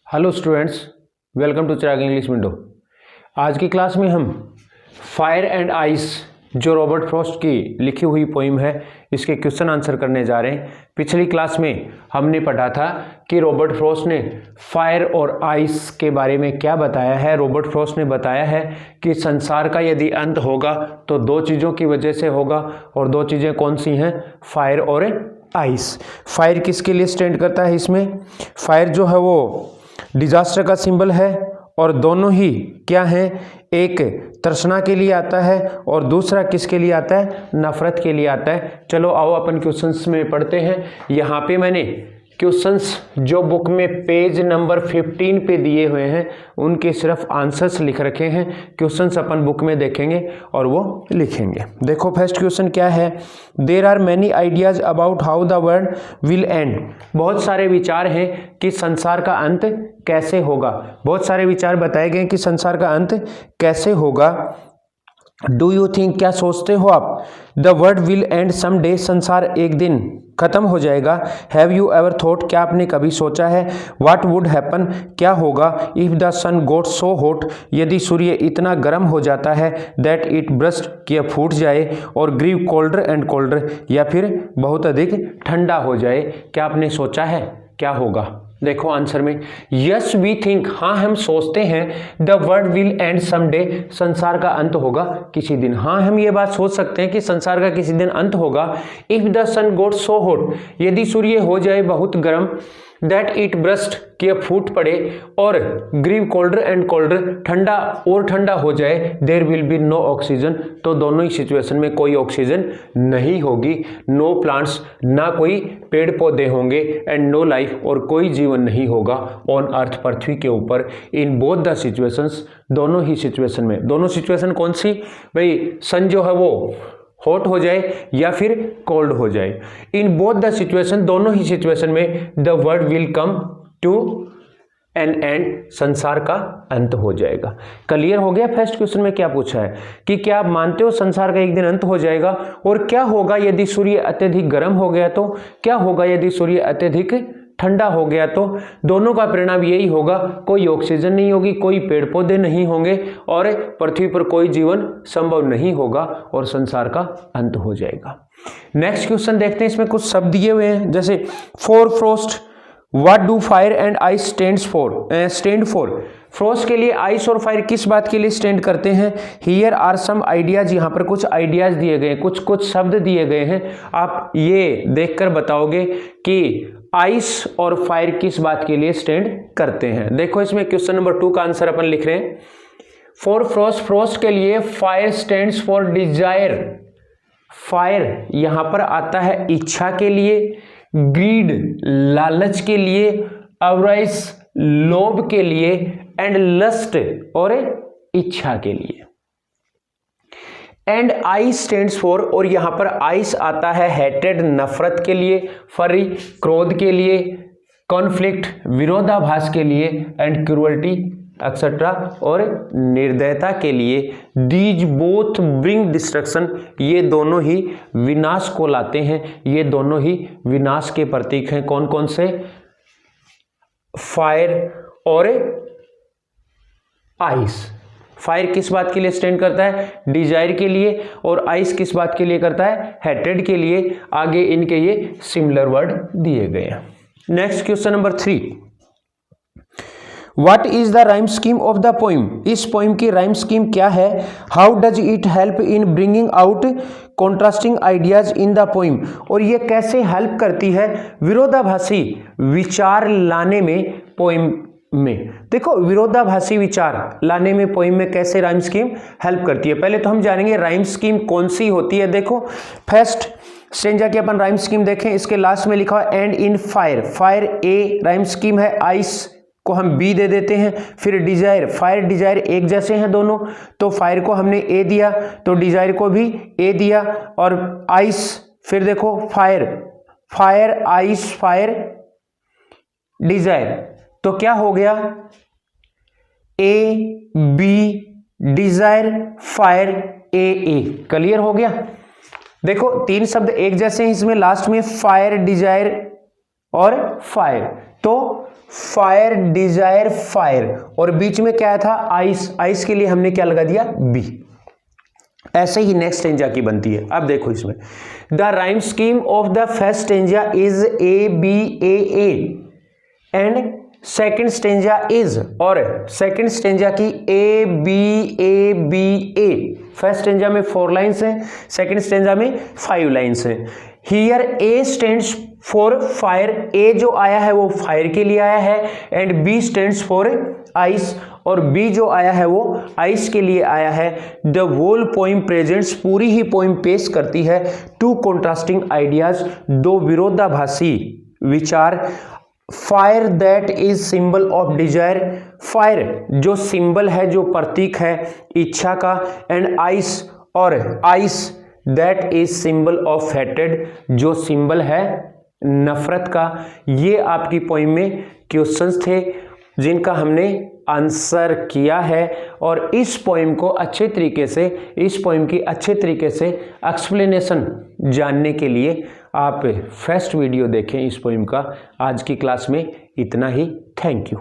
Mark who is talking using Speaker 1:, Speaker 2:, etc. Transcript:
Speaker 1: Hello students, welcome to Chirag English window. आज की class में हम फायर एंड आइस जो रॉबर्ट फ्रॉस्ट की लिखी हुई पोइम है इसके क्वेश्चन आंसर करने जा रहे हैं। पिछली क्लास में हमने पढ़ा था कि रॉबर्ट फ्रॉस्ट ने फायर और आइस के बारे में क्या बताया है। रॉबर्ट फ्रॉस्ट ने बताया है कि संसार का यदि अंत होगा तो दो चीज़ों की वजह से होगा, और दो चीज़ें कौन सी हैं? फायर और आइस। फायर किसके लिए स्टैंड करता है? इसमें फायर जो है वो डिजास्टर का सिंबल है, और दोनों ही क्या हैं? एक तृष्णा के लिए आता है और दूसरा किसके लिए आता है? नफरत के लिए आता है। चलो आओ अपन क्वेश्चंस में पढ़ते हैं। यहाँ पे मैंने क्वेश्चंस जो बुक में पेज नंबर 15 पे दिए हुए हैं उनके सिर्फ आंसर्स लिख रखे हैं। क्वेश्चंस अपन बुक में देखेंगे और वो लिखेंगे। देखो फर्स्ट क्वेश्चन क्या है? There are many ideas about how the world will end. बहुत सारे विचार हैं कि संसार का अंत कैसे होगा। बहुत सारे विचार बताए गए कि संसार का अंत कैसे होगा। डू यू थिंक, क्या सोचते हो आप? The world will end some day, संसार एक दिन खत्म हो जाएगा। हैव यू एवर थॉट, क्या आपने कभी सोचा है? व्हाट वुड हैपन, क्या होगा? If the sun got so hot, यदि सूर्य इतना गर्म हो जाता है दैट इट ब्रस्ट, कि फूट जाए, और ग्रीव कोल्डर एंड कोल्डर, या फिर बहुत अधिक ठंडा हो जाए। क्या आपने सोचा है क्या होगा? देखो आंसर में यस वी थिंक, हाँ हम सोचते हैं। The world will end some day, संसार का अंत होगा किसी दिन। हाँ हम ये बात सोच सकते हैं कि संसार का किसी दिन अंत होगा। If the sun got so hot, यदि सूर्य हो जाए बहुत गर्म, दैट इट ब्रस्ट, कि फूट पड़े, और ग्रीव कोल्डर एंड कोल्डर, ठंडा और ठंडा हो जाए, there will be no oxygen, तो दोनों ही सिचुएशन में कोई ऑक्सीजन नहीं होगी। नो प्लांट्स, ना कोई पेड़ पौधे होंगे, एंड नो लाइफ, और कोई जीवन नहीं होगा ऑन अर्थ, पृथ्वी के ऊपर। इन बोथ द सिचुएशंस, दोनों ही सिचुएशन में। दोनों सिचुएशन कौन सी भाई? सन जो है वो हॉट हो जाए या फिर कोल्ड हो जाए। इन बोथ द सिचुएशन, दोनों ही सिचुएशन में the world will come to an end, संसार का अंत हो जाएगा। क्लियर हो गया? फर्स्ट क्वेश्चन में क्या पूछा है कि क्या आप मानते हो संसार का एक दिन अंत हो जाएगा? और क्या होगा यदि सूर्य अत्यधिक गर्म हो गया तो? क्या होगा यदि सूर्य अत्यधिक ठंडा हो गया तो? दोनों का परिणाम यही होगा, कोई ऑक्सीजन नहीं होगी, कोई पेड़ पौधे नहीं होंगे, और पृथ्वी पर कोई जीवन संभव नहीं होगा, और संसार का अंत हो जाएगा। नेक्स्ट क्वेश्चन देखते हैं। इसमें कुछ शब्द दिए हुए हैं, जैसे for Frost, what do fire and ice stand for. Frost के लिए आइस और फायर किस बात के लिए स्टैंड करते हैं? हियर आर सम आइडियाज, यहाँ पर कुछ आइडियाज दिए गए, कुछ शब्द दिए गए हैं। आप ये देखकर बताओगे कि आइस और फायर किस बात के लिए स्टैंड करते हैं। देखो इसमें क्वेश्चन नंबर 2 का आंसर अपन लिख रहे हैं। फॉर फ्रॉस्ट, फ्रॉस्ट के लिए fire stands for Dzire. Fire यहां पर आता है इच्छा के लिए, ग्रीड लालच के लिए, अवराइस लोभ के लिए, एंड लस्ट और इच्छा के लिए। एंड आइस स्टैंड्स फॉर, और यहां पर आइस आता है हेटेड नफरत के लिए, फरी क्रोध के लिए, कॉन्फ्लिक्ट विरोधाभास के लिए, एंड क्रूअल्टी एक्सेट्रा और निर्दयता के लिए। दीज बोथ ब्रिंग डिस्ट्रक्शन, ये दोनों ही विनाश को लाते हैं, ये दोनों ही विनाश के प्रतीक हैं। कौन कौन से? फायर और आइस। फायर किस बात के लिए स्टैंड करता है? डिजायर के लिए। और आइस किस बात के लिए करता है? हेटेड के लिए। आगे इनके ये सिमिलर वर्ड दिए गए हैं। Next question number 3, what is the rhyme scheme of the poem. इस पोइम की राइम स्कीम क्या है? How does it help in bringing out contrasting ideas in the poem, और ये कैसे हेल्प करती है विरोधाभासी विचार लाने में पोइम में। देखो विरोधाभासी विचार लाने में पोइम में कैसे राइम स्कीम हेल्प करती है। पहले तो हम जानेंगे राइम स्कीम कौन सी होती है। देखो फर्स्ट स्टेंजा की अपन राइम स्कीम देखें, इसके लास्ट में लिखा है and in fire. Fire A rhyme scheme है, आइस को हम बी दे देते हैं। फिर डिजायर, फायर डिजायर एक जैसे हैं दोनों, तो फायर को हमने ए दिया तो डिजायर को भी ए दिया। और आइस, फिर देखो fire, fire ice, fire desire, तो क्या हो गया? A B desire fire A A. Clear हो गया? देखो 3 शब्द एक जैसे हैं, इसमें लास्ट में फायर डिजायर और फायर, तो फायर, डिजायर, फायर, और बीच में क्या था, आइस, आइस के लिए हमने क्या लगा दिया, बी। ऐसे ही नेक्स्ट स्टेंजा की बनती है। अब देखो इसमें, the rhyme scheme of the first stanza is A B A and second stanza is, और सेकेंड स्टेंजा की A B A. First stanza में 4 लाइन्स हैं, सेकेंड स्टेंजा में 5 लाइन्स हैं। Here A stands for fire, A जो आया है वो फायर के लिए आया है, and B stands for ice, और बी जो आया है वो आइस के लिए आया है। द होल पोइम प्रेजेंट्स, पूरी ही पोइम पेश करती है, 2 कॉन्ट्रास्टिंग आइडियाज, 2 विरोधाभासी विचार। Fire that is symbol of desire, fire जो सिंबल है, जो प्रतीक है इच्छा का, एंड आइस, और ice that is symbol of hatred, जो सिंबल है नफरत का। ये आपकी पोइम में क्वेश्चंस थे जिनका हमने आंसर किया है, और इस पोइम को अच्छे तरीके से, इस पोइम की अच्छे तरीके से एक्सप्लेनेशन जानने के लिए आप फर्स्ट वीडियो देखें इस पोइम का। आज की क्लास में इतना ही। Thank you.